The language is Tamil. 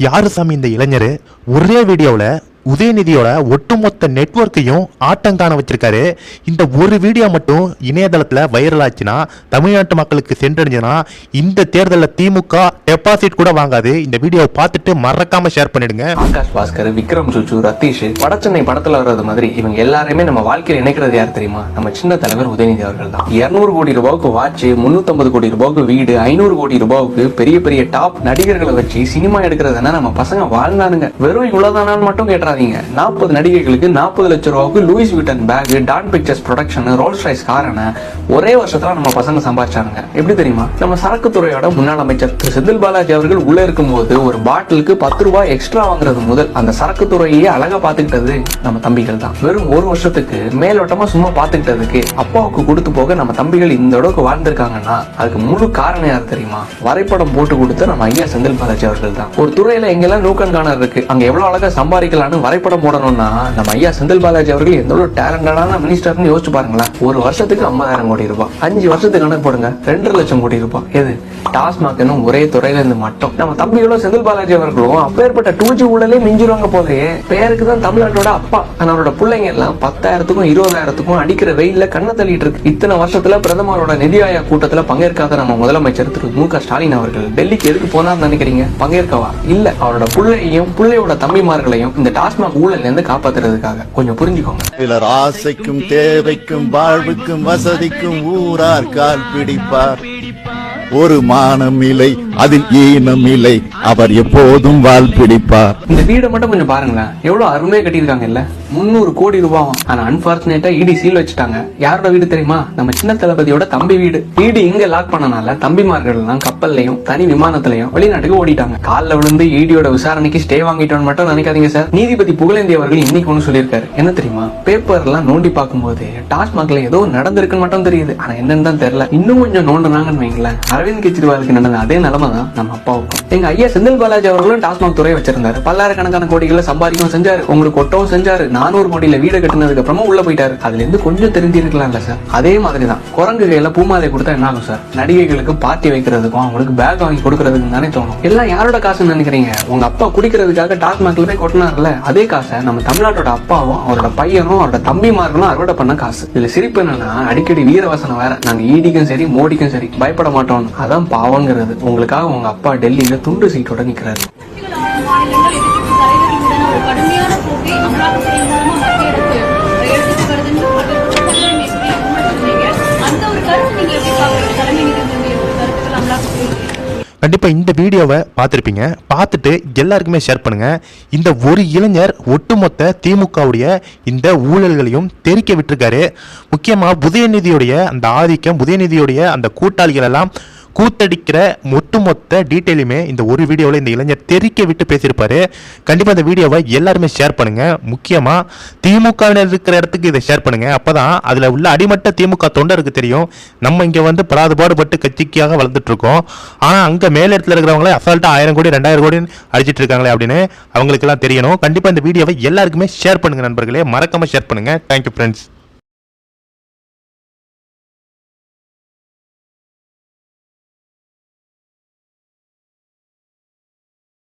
யாரு சாமி இந்த இளைஞர்? ஒரே வீடியோவில் உதயநிதியோட ஒட்டுமொத்த நெட்வொர்க்கையும் ஆட்டம் காண வச்சிருக்காரு. இந்த ஒரு வீடியோ மட்டும் இணையதளத்தில் வைரல் ஆச்சுன்னா, தமிழ்நாட்டு மக்களுக்கு சென்றடைஞ்சுன்னா, இந்த தேர்தலில் திமுக டெபாசிட் கூட வாங்காது. இந்த வீடியோவை பார்த்துட்டு மறக்காம ஷேர் பண்ணிடுங்க. ஆகாஷ் பாஸ்கர், விக்ரம் சுச்சு, ரத்தீஷ், வடச்சென்னை படத்துல வர்றது மாதிரி இவங்க எல்லாருமே நம்ம வாழ்க்கையில் இணைக்கிறது யார் தெரியுமா? நம்ம சின்ன தலைவர் உதயநிதி அவர்கள் தான். 200 கோடி ரூபாய்க்கு வாட்ச், 350 கோடி ரூபாய்க்கு வீடு, 500 கோடி ரூபாய்க்கு பெரிய பெரிய டாப் நடிகர்களை வச்சு சினிமா எடுக்கிறதுனா நம்ம பசங்க வாழ்ந்தானுங்க. வெறும் இவ்வளவுதானான்னு மட்டும் கேட்டாதீங்க. 40 நடிகைகளுக்கு 40 லட்சம் ரூபாய்க்கு Louis Vuitton bag, Dawn Pictures production, Rolls Royce காரன ஒரே வருஷத்துல நம்ம பசங்க சம்பாதிச்சாங்க. எப்படி தெரியுமா? நம்ம சரக்கு துறையோட முன்னாள் அமைச்சர் திரு செந்தில் பாலாஜி அவர்கள் உள்ள இருக்கும்போது ஒரு பாட்டிலுக்கு 10 ரூபாய் எக்ஸ்ட்ரா வாங்குறது முதல் அந்த சரக்கு துறையே அழகா பாத்துக்கிட்டது நம்ம தம்பிகள் தான். வெறும் ஒரு வருஷத்துக்கு மேலோட்டமா சும்மா பாத்துக்கிட்டதுக்கு அப்பாவுக்கு கொடுத்து போக நம்ம தம்பிகள் இந்த அளவுக்கு வாழ்ந்திருக்காங்கன்னா அதுக்கு முழு காரணம் யார் தெரியுமா? வரைபடம் போட்டு கொடுத்த நம்ம ஐயா செந்தில் பாலாஜி அவர்கள் தான். ஒரு துறையில எங்கெல்லாம் நூக்கன் காணர் இருக்கு, அங்க எவ்வளவு அழகா சம்பாதிக்கலாம்னு வரைபடம் போடணும்னா நம்ம ஐயா செந்தில் பாலாஜி அவர்கள் எந்த ஒரு டேலண்டடான மினிஸ்டர்னு யோசிச்சு பாருங்களேன். ஒரு வருஷத்துக்கு 50,000 கோடி ரூபாய், 5 வருஷத்துக்கு கணக்கு போடுங்க, 2 லட்சம் கோடி ரூபாய். எது டாஸ்மாக் ஒரே துறையில இருந்து மட்டும் நம்ம தம்பிகளும் செந்தில் பாலாஜி அவர்களும் அப்பேற்பட்ட 2G ஊழலே மிஞ்சிருவாங்க போலயே. பேருக்கு தான் தமிழ்நாட்டோட அப்பா. அவரோட பிள்ளைங்க எல்லாம் 10,000க்கும் 20,000க்கும் அடிக்கிற வெயில்ல கண்ணை தள்ளிட்டு இருக்கு. இத்தனை வருஷத்துல பிரதமரோட நிதி ஆயோக் கூட்டத்துல பங்கேற்காத நம்ம முதலமைச்சர் திரு மு.க. ஸ்டாலின் அவர்கள் டெல்லிக்கு எதுக்கு போனார்னு நினைக்கிறீங்க? பங்கேற்கவா? இல்ல, அவரோட பிள்ளையையும் பிள்ளையோட தம்பிமார்களையும் இந்த டாஸ்மாக் ஊழல்ல இருந்து காப்பாத்துறதுக்காக. கொஞ்சம் புரிஞ்சுக்கோங்க. சிலர் ஆசைக்கும் தேவைக்கும் வாழ்வுக்கும் வசதிக்கும் ஊரார் கால் பிடிப்பார். ஒரு மானம் இல்லை, அதில் ஈனம் இல்லை, அவர் எப்போதும் வாழ் பிடிப்பார். இந்த வீடை மட்டும் கொஞ்சம் பாருங்களேன், எவ்வளவு அருமையா கட்டியிருக்காங்க இல்ல? 300 கோடி ரூபாய். ஆனா அன்பார்ச்சுனேட்டா இடி சீல் வச்சுட்டாங்க. யாரோட வீடு தெரியுமா? நம்ம சின்ன தளபதியோட தம்பி வீடு. வீடு இங்க லாக் பண்ணனால தம்பிமார்கள் எல்லாம் கப்பல்லையும் தனி விமானத்திலையும் வெளிநாட்டுக்கு ஓடிட்டாங்க. காலில் விழுந்து ஈடியோட விசாரணைக்கு ஸ்டே வாங்கிட்டோன்னு மட்டும் நினைக்காதீங்க சார். நீதிபதி புகழேந்தி அவர்கள் இன்னைக்கு ஒண்ணு சொல்லியிருக்காரு. என்ன தெரியுமா? பேப்பர் எல்லாம் நோண்டி பார்க்கும்போது டாஸ்மாக்ல ஏதோ நடந்திருக்குன்னு மட்டும் தெரியுது, ஆனா என்னன்னு தான் தெரியல. இன்னும் கொஞ்சம் நோண்டுனாங்கன்னு வைங்களேன், அரவிந்த் கெஜ்ரிவாலுக்கு நடந்த அதே நிலைமை தான் நம்ம அப்பாவுக்கும். எங்க ஐயா செந்தில் பாலாஜி அவர்களும் டாஸ்மாக் துறையை வச்சிருந்தாரு. பல்லாயிரக்கணக்கான கோடிகளை சம்பாதிக்கவும் செஞ்சாரு, உங்களுக்கு ஒட்டவும் செஞ்சாரு. 400 கோடியில வீடு கட்டினதுக்கு அப்புறமா உள்ள போயிட்டாரு. அதுல இருந்து கொஞ்சம் தெரிஞ்சிருக்கலாம்ல சார். அதே மாதிரிதான் குரங்கு கையில பூமாலை கொடுத்தா என்ன ஆகும் சார்? நடிகைகளுக்கு பார்ட்டி வைக்கிறதுக்கும் அவங்களுக்கு பேக் வாங்கி கொடுக்கறதுக்கு தானே தோணும். எல்லாம் யாரோட காசுன்னு நினைக்கிறீங்க? உங்க அப்பா குடிக்கிறதுக்காக டாஸ்மாக்ல போய் கொட்டினார்ல, அதே காசை நம்ம தமிழ்நாட்டோட அப்பாவும் அவரோட பையனும் அவரோட தம்பிமார்களும் அறுவடை பண்ண காசு. இதுல சிரிப்பு என்னன்னா, அடிக்கடி வீரவசனம் வேற, நாங்க ஈடிக்கும் சரி மோடிக்கும் சரி பயப்பட மாட்டோம். அதான் பாவங்கிறது. உங்களுக்காக உங்க அப்பா டெல்லியில துண்டு சீட்டோட நிக்கிறாரு. கண்டிப்பா இந்த வீடியோவை பார்த்துருப்பீங்க. பார்த்துட்டு எல்லாருக்குமே ஷேர் பண்ணுங்க. இந்த ஒரு இளைஞர் ஒட்டுமொத்த திமுகவுடைய இந்த ஊழல்களையும் தெரிக்க விட்டுருக்காரு. முக்கியமா உதயநிதியுடைய அந்த ஆதிக்கம், உதயநிதியுடைய அந்த கூட்டாளிகள் எல்லாம் கூத்தடிக்கிற ஒட்டுமொத்த டீட்டெயிலுமே இந்த ஒரு வீடியோவில் இந்த இளைஞர் தெரிக்க விட்டு பேசியிருப்பாரு. கண்டிப்பாக இந்த வீடியோவை எல்லாருமே ஷேர் பண்ணுங்க. முக்கியமாக திமுகவினர் இருக்கிற இடத்துக்கு இதை ஷேர் பண்ணுங்க. அப்போதான் அதில் உள்ள அடிமட்ட திமுக தொண்டருக்கு தெரியும், நம்ம இங்கே வந்து பாடுபட்டு கட்சிக்காக வளர்ந்துட்டு இருக்கோம். ஆனால் அங்கே மேல் இடத்துல இருக்கிறவங்களே அசால்ட்டா 1000 கோடி 2000 கோடி அடிச்சிட்டு இருக்காங்களே அப்படின்னு அவங்களுக்கெல்லாம் தெரியணும். கண்டிப்பாக இந்த வீடியோவை எல்லாருக்குமே ஷேர் பண்ணுங்க நண்பர்களே, மறக்காம ஷேர் பண்ணுங்க. Thank you friends.